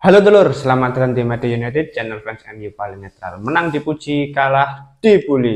Halo dulur, selamat datang di Media United, channel fans MU paling netral. Menang dipuji, kalah dibully.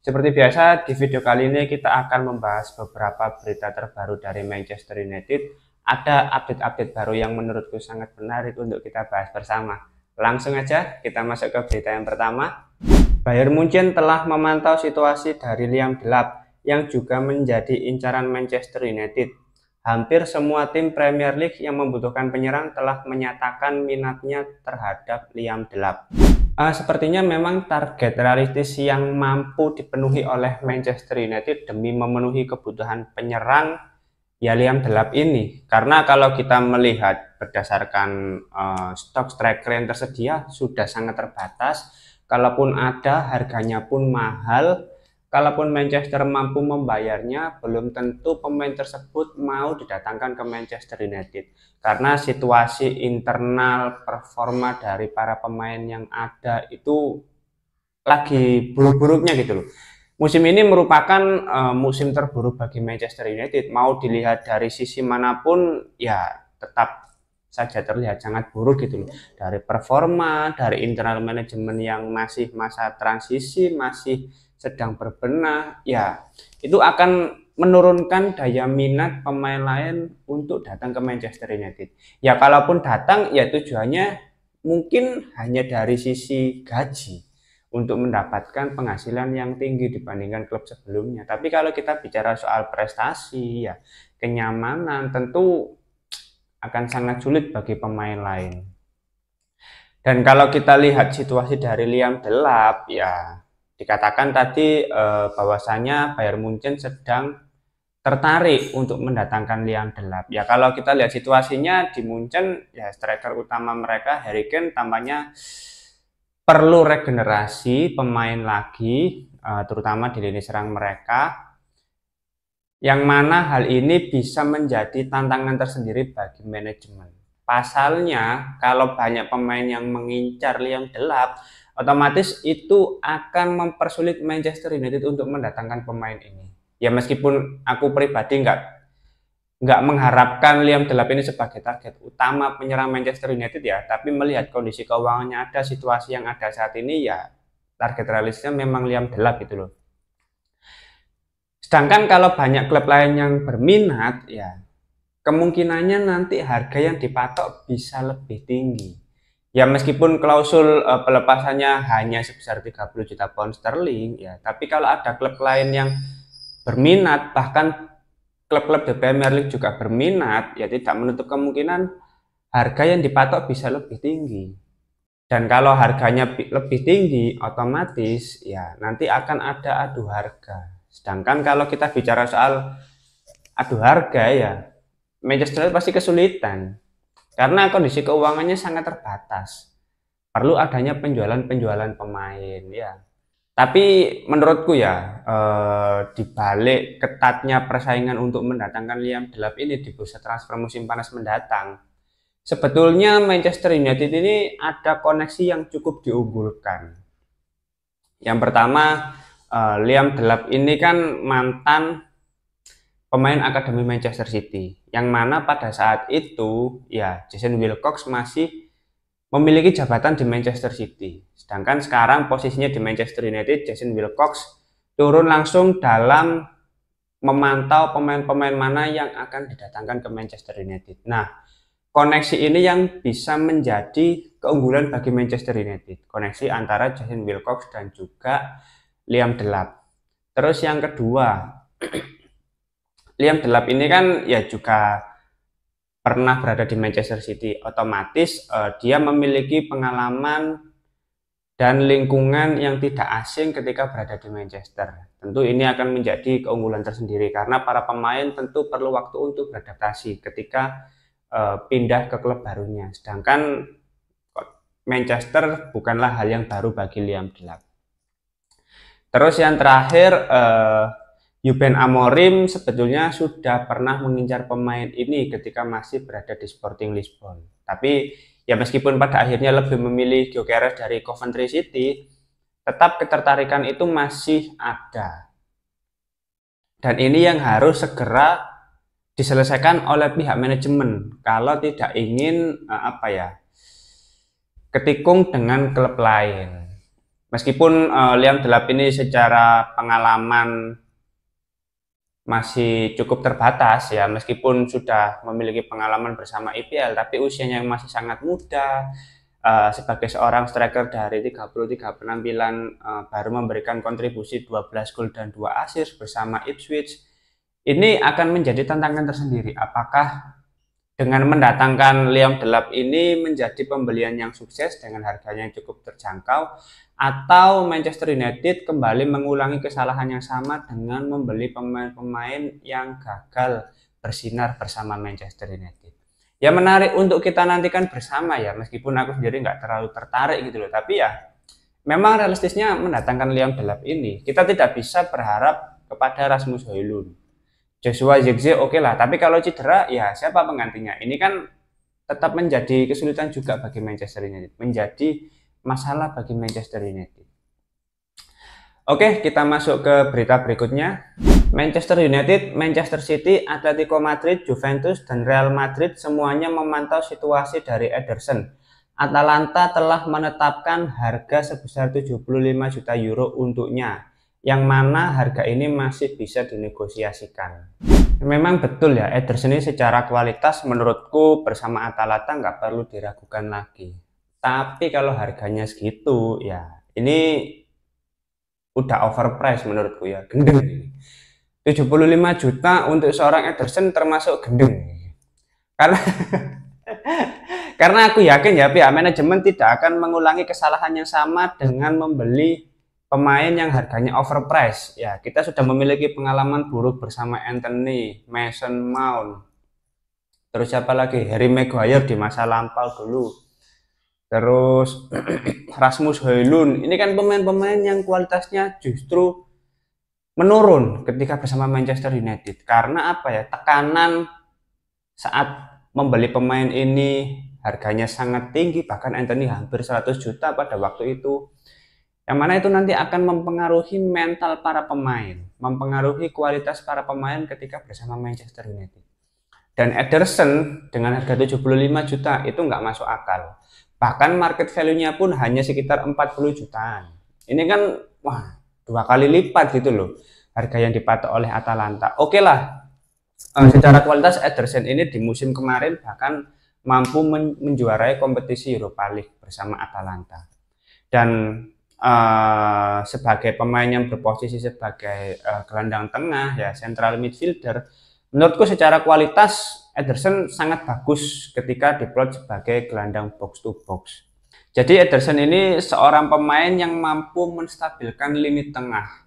Seperti biasa, di video kali ini kita akan membahas beberapa berita terbaru dari Manchester United. Ada update-update baru yang menurutku sangat menarik untuk kita bahas bersama. Langsung aja kita masuk ke berita yang pertama. Bayern Munchen telah memantau situasi dari Liam Delap yang juga menjadi incaran Manchester United. Hampir semua tim Premier League yang membutuhkan penyerang telah menyatakan minatnya terhadap Liam Delap. Sepertinya memang target realistis yang mampu dipenuhi oleh Manchester United demi memenuhi kebutuhan penyerang ya Liam Delap ini. Karena kalau kita melihat berdasarkan stok striker yang tersedia sudah sangat terbatas. Kalaupun ada, harganya pun mahal. Kalaupun Manchester mampu membayarnya, belum tentu pemain tersebut mau didatangkan ke Manchester United. Karena situasi internal performa dari para pemain yang ada itu lagi buruk-buruknya gitu loh. Musim ini merupakan musim terburuk bagi Manchester United. Mau dilihat dari sisi manapun, ya tetap saja terlihat sangat buruk gitu loh. Dari performa, dari internal manajemen yang masih masa transisi, masih sedang berbenah, ya itu akan menurunkan daya minat pemain lain untuk datang ke Manchester United. Ya kalaupun datang, ya tujuannya mungkin hanya dari sisi gaji untuk mendapatkan penghasilan yang tinggi dibandingkan klub sebelumnya. Tapi kalau kita bicara soal prestasi, ya kenyamanan tentu akan sangat sulit bagi pemain lain. Dan kalau kita lihat situasi dari Liam Delap, ya dikatakan tadi bahwasanya Bayern Munchen sedang tertarik untuk mendatangkan Liam Delap. Ya kalau kita lihat situasinya di Munchen, ya striker utama mereka Harry Kane tampaknya perlu regenerasi pemain lagi, terutama di lini serang mereka. Yang mana hal ini bisa menjadi tantangan tersendiri bagi manajemen. Pasalnya, kalau banyak pemain yang mengincar Liam Delap, otomatis itu akan mempersulit Manchester United untuk mendatangkan pemain ini. Ya meskipun aku pribadi nggak mengharapkan Liam Delap ini sebagai target utama penyerang Manchester United ya, tapi melihat kondisi keuangannya ada, situasi yang ada saat ini ya target realistisnya memang Liam Delap gitu loh. Sedangkan kalau banyak klub lain yang berminat ya kemungkinannya nanti harga yang dipatok bisa lebih tinggi. Ya meskipun klausul pelepasannya hanya sebesar 30 juta pound sterling ya, tapi kalau ada klub lain yang berminat, bahkan klub-klub di Premier League juga berminat, ya tidak menutup kemungkinan harga yang dipatok bisa lebih tinggi. Dan kalau harganya lebih tinggi, otomatis ya nanti akan ada adu harga. Sedangkan kalau kita bicara soal adu harga ya, Manchester United pasti kesulitan karena kondisi keuangannya sangat terbatas. Perlu adanya penjualan-penjualan pemain ya. Tapi menurutku ya, di balik ketatnya persaingan untuk mendatangkan Liam Delap ini di bursa transfer musim panas mendatang, sebetulnya Manchester United ini ada koneksi yang cukup diunggulkan. Yang pertama, Liam Delap ini kan mantan pemain akademi Manchester City, yang mana pada saat itu ya Jason Wilcox masih memiliki jabatan di Manchester City. Sedangkan sekarang posisinya di Manchester United, Jason Wilcox turun langsung dalam memantau pemain-pemain mana yang akan didatangkan ke Manchester United. Nah, koneksi ini yang bisa menjadi keunggulan bagi Manchester United. Koneksi antara Jason Wilcox dan juga Liam Delap. Terus yang kedua, Liam Delap ini kan ya juga pernah berada di Manchester City, otomatis dia memiliki pengalaman dan lingkungan yang tidak asing ketika berada di Manchester. Tentu ini akan menjadi keunggulan tersendiri karena para pemain tentu perlu waktu untuk beradaptasi ketika pindah ke klub barunya. Sedangkan Manchester bukanlah hal yang baru bagi Liam Delap. Terus yang terakhir, Ruben Amorim sebetulnya sudah pernah mengincar pemain ini ketika masih berada di Sporting Lisbon. Tapi ya meskipun pada akhirnya lebih memilih Gyökeres dari Coventry City, tetap ketertarikan itu masih ada. Dan ini yang harus segera diselesaikan oleh pihak manajemen kalau tidak ingin ketikung dengan klub lain. Meskipun Liam Delap ini secara pengalaman masih cukup terbatas ya, meskipun sudah memiliki pengalaman bersama IPL, tapi usianya yang masih sangat muda. Sebagai seorang striker dari 33 penampilan baru memberikan kontribusi 12 gol dan 2 assist bersama Ipswich. Ini akan menjadi tantangan tersendiri. Apakah dengan mendatangkan Liam Delap ini menjadi pembelian yang sukses dengan harganya yang cukup terjangkau, atau Manchester United kembali mengulangi kesalahan yang sama dengan membeli pemain-pemain yang gagal bersinar bersama Manchester United? Ya menarik untuk kita nantikan bersama ya, meskipun aku sendiri nggak terlalu tertarik gitu loh, tapi ya memang realistisnya mendatangkan Liam Delap ini kita tidak bisa berharap kepada Rasmus Højlund. Joshua Zirkzee oke lah, tapi kalau cedera ya siapa penggantinya? Ini kan tetap menjadi kesulitan juga bagi Manchester United, menjadi masalah bagi Manchester United. Oke, kita masuk ke berita berikutnya. Manchester United, Manchester City, Atletico Madrid, Juventus, dan Real Madrid semuanya memantau situasi dari Ederson. Atalanta telah menetapkan harga sebesar 75 juta euro untuknya, yang mana harga ini masih bisa dinegosiasikan. Memang betul ya, Ederson ini secara kualitas menurutku bersama Atalanta nggak perlu diragukan lagi. Tapi kalau harganya segitu, ya ini udah overpriced menurutku ya, gendeng ini. 75 juta untuk seorang Ederson termasuk gendeng. Karena aku yakin ya pihak manajemen tidak akan mengulangi kesalahan yang sama dengan membeli pemain yang harganya overpriced. Ya, kita sudah memiliki pengalaman buruk bersama Anthony, Mason Mount. Terus siapa lagi? Harry Maguire di masa lampau dulu. Terus Rasmus Højlund. Ini kan pemain-pemain yang kualitasnya justru menurun ketika bersama Manchester United. Karena apa ya? Tekanan saat membeli pemain ini harganya sangat tinggi, bahkan Anthony hampir 100 juta pada waktu itu. Yang mana itu nanti akan mempengaruhi mental para pemain, mempengaruhi kualitas para pemain ketika bersama Manchester United. Dan Ederson dengan harga 75 juta itu nggak masuk akal. Bahkan market value-nya pun hanya sekitar 40 jutaan. Ini kan wah, 2 kali lipat gitu loh harga yang dipatok oleh Atalanta. Oke lah, secara kualitas Ederson ini di musim kemarin bahkan mampu menjuarai kompetisi Europa League bersama Atalanta. Dan sebagai pemain yang berposisi sebagai gelandang tengah ya, central midfielder, menurutku secara kualitas Ederson sangat bagus ketika diplot sebagai gelandang box to box. Jadi Ederson ini seorang pemain yang mampu menstabilkan lini tengah.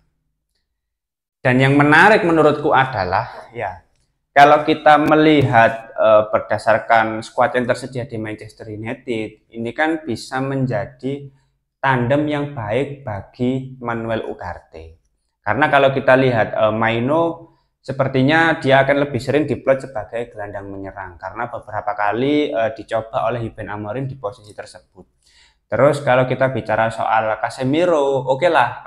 Dan yang menarik menurutku adalah ya, kalau kita melihat berdasarkan skuad yang tersedia di Manchester United, ini kan bisa menjadi tandem yang baik bagi Manuel Ugarte. Karena kalau kita lihat Maino, sepertinya dia akan lebih sering diplot sebagai gelandang menyerang karena beberapa kali dicoba oleh Ruben Amorim di posisi tersebut. Terus kalau kita bicara soal Casemiro, oke lah,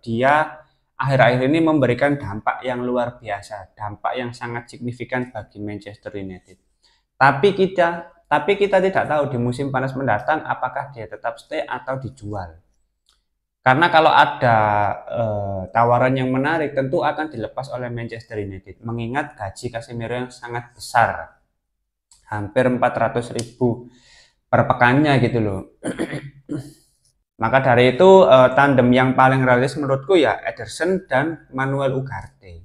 dia akhir-akhir ini memberikan dampak yang luar biasa, dampak yang sangat signifikan bagi Manchester United. Tapi kita tidak tahu di musim panas mendatang apakah dia tetap stay atau dijual. Karena kalau ada tawaran yang menarik tentu akan dilepas oleh Manchester United. Mengingat gaji Casemiro yang sangat besar. Hampir 400.000 per pekannya gitu loh. Maka dari itu tandem yang paling realistis menurutku ya Ederson dan Manuel Ugarte.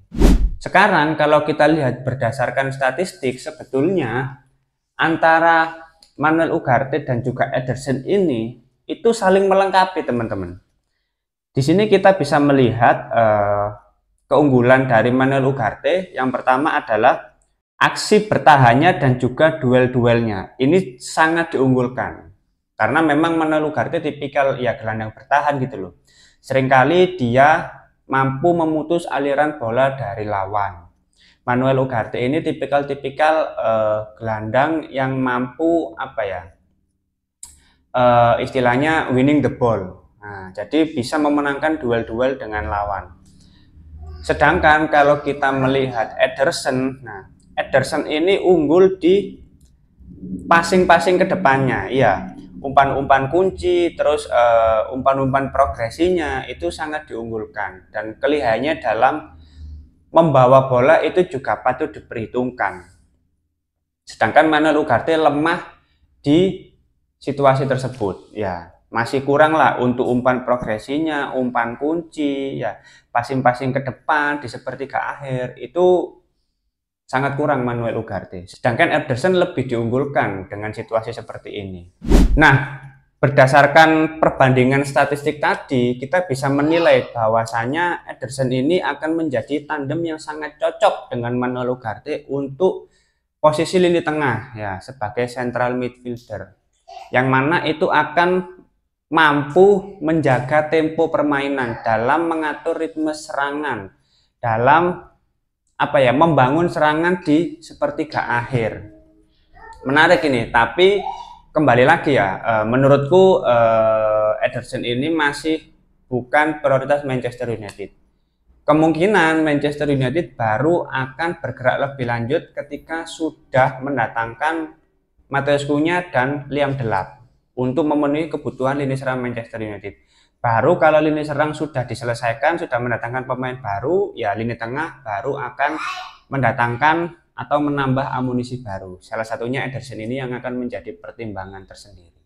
Sekarang kalau kita lihat berdasarkan statistik, sebetulnya antara Manuel Ugarte dan juga Ederson ini itu saling melengkapi teman-teman. Di sini kita bisa melihat keunggulan dari Manuel Ugarte. Yang pertama adalah aksi bertahannya dan juga duel-duelnya. Ini sangat diunggulkan. Karena memang Manuel Ugarte tipikal ya gelandang bertahan gitu loh. Seringkali dia mampu memutus aliran bola dari lawan. Manuel Ugarte ini tipikal gelandang yang mampu apa ya? Istilahnya winning the ball. Nah, jadi bisa memenangkan duel-duel dengan lawan. Sedangkan kalau kita melihat Ederson, nah Ederson ini unggul di passing-passing ke depannya. Iya. umpan-umpan kunci, terus umpan-umpan progresinya itu sangat diunggulkan, dan kelihayannya dalam membawa bola itu juga patut diperhitungkan. Sedangkan Manuel Ugarte lemah di situasi tersebut, ya masih kurang lah untuk umpan progresinya, umpan kunci, ya passing-passing ke depan di sepertiga akhir itu sangat kurang Manuel Ugarte. Sedangkan Ederson lebih diunggulkan dengan situasi seperti ini. Nah, berdasarkan perbandingan statistik tadi, kita bisa menilai bahwasanya Ederson ini akan menjadi tandem yang sangat cocok dengan Manuel Ugarte untuk posisi lini tengah, ya sebagai central midfielder, yang mana itu akan mampu menjaga tempo permainan dalam mengatur ritme serangan, dalam membangun serangan di sepertiga akhir. Menarik ini, tapi kembali lagi ya, menurutku Ederson ini masih bukan prioritas Manchester United. Kemungkinan Manchester United baru akan bergerak lebih lanjut ketika sudah mendatangkan Matheus Cunha dan Liam Delap untuk memenuhi kebutuhan lini serang Manchester United. Baru kalau lini serang sudah diselesaikan, sudah mendatangkan pemain baru, ya lini tengah baru akan mendatangkan atau menambah amunisi baru. Salah satunya Ederson ini yang akan menjadi pertimbangan tersendiri.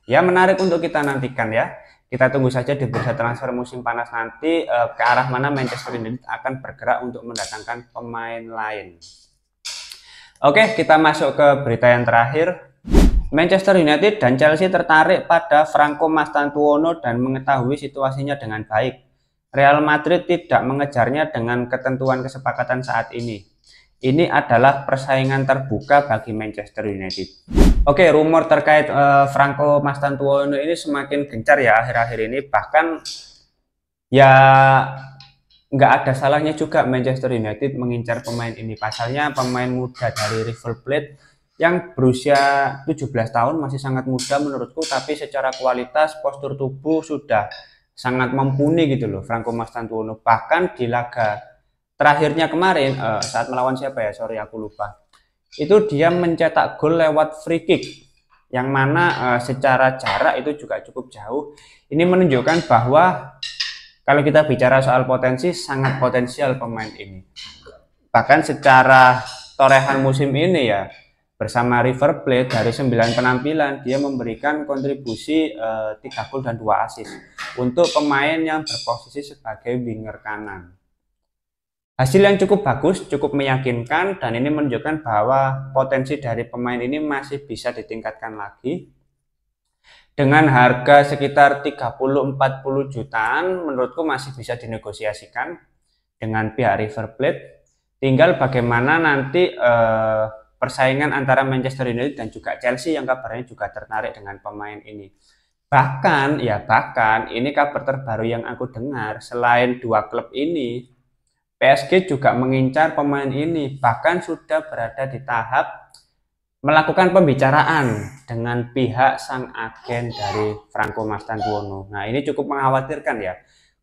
Ya, menarik untuk kita nantikan ya. Kita tunggu saja di bursa transfer musim panas nanti ke arah mana Manchester United akan bergerak untuk mendatangkan pemain lain. Oke, kita masuk ke berita yang terakhir. Manchester United dan Chelsea tertarik pada Franco Mastantuono dan mengetahui situasinya dengan baik. Real Madrid tidak mengejarnya dengan ketentuan kesepakatan saat ini. Ini adalah persaingan terbuka bagi Manchester United. Oke, rumor terkait Franco Mastantuono ini semakin gencar ya akhir-akhir ini. Bahkan ya nggak ada salahnya juga Manchester United mengincar pemain ini. Pasalnya pemain muda dari River Plate yang berusia 17 tahun, masih sangat muda menurutku, tapi secara kualitas postur tubuh sudah sangat mumpuni gitu loh Franco Mastantuono. Bahkan di laga terakhirnya kemarin saat melawan siapa ya, sorry aku lupa, itu dia mencetak gol lewat free kick, yang mana secara jarak itu juga cukup jauh. Ini menunjukkan bahwa kalau kita bicara soal potensi, sangat potensial pemain ini. Bahkan secara torehan musim ini ya, bersama River Plate dari 9 penampilan dia memberikan kontribusi 3 gol dan 2 assist untuk pemain yang berposisi sebagai winger kanan. Hasil yang cukup bagus, cukup meyakinkan, dan ini menunjukkan bahwa potensi dari pemain ini masih bisa ditingkatkan lagi. Dengan harga sekitar 30-40 jutaan, menurutku masih bisa dinegosiasikan dengan pihak River Plate. Tinggal bagaimana nanti persaingan antara Manchester United dan juga Chelsea yang kabarnya juga tertarik dengan pemain ini. Bahkan ini kabar terbaru yang aku dengar, selain 2 klub ini, PSG juga mengincar pemain ini, bahkan sudah berada di tahap melakukan pembicaraan dengan pihak sang agen dari Franco Mastantuono. Nah, ini cukup mengkhawatirkan ya.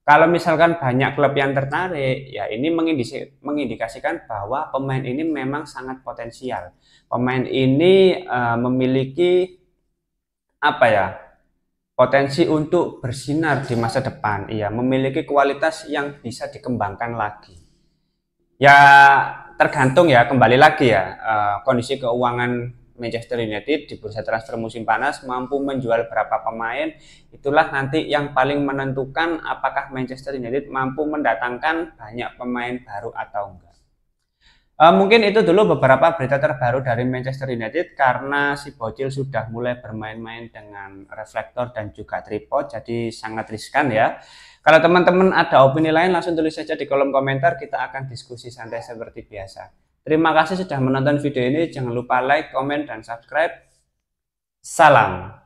Kalau misalkan banyak klub yang tertarik, ya ini mengindikasikan bahwa pemain ini memang sangat potensial. Pemain ini memiliki potensi untuk bersinar di masa depan. Iya, memiliki kualitas yang bisa dikembangkan lagi. Ya tergantung ya, kembali lagi ya, kondisi keuangan Manchester United di bursa transfer musim panas mampu menjual berapa pemain, itulah nanti yang paling menentukan apakah Manchester United mampu mendatangkan banyak pemain baru atau enggak. Mungkin itu dulu beberapa berita terbaru dari Manchester United, karena si bocil sudah mulai bermain-main dengan reflektor dan juga tripod, jadi sangat riskan ya. Kalau teman-teman ada opini lain, langsung tulis saja di kolom komentar, kita akan diskusi santai seperti biasa. Terima kasih sudah menonton video ini, jangan lupa like, komen, dan subscribe. Salam.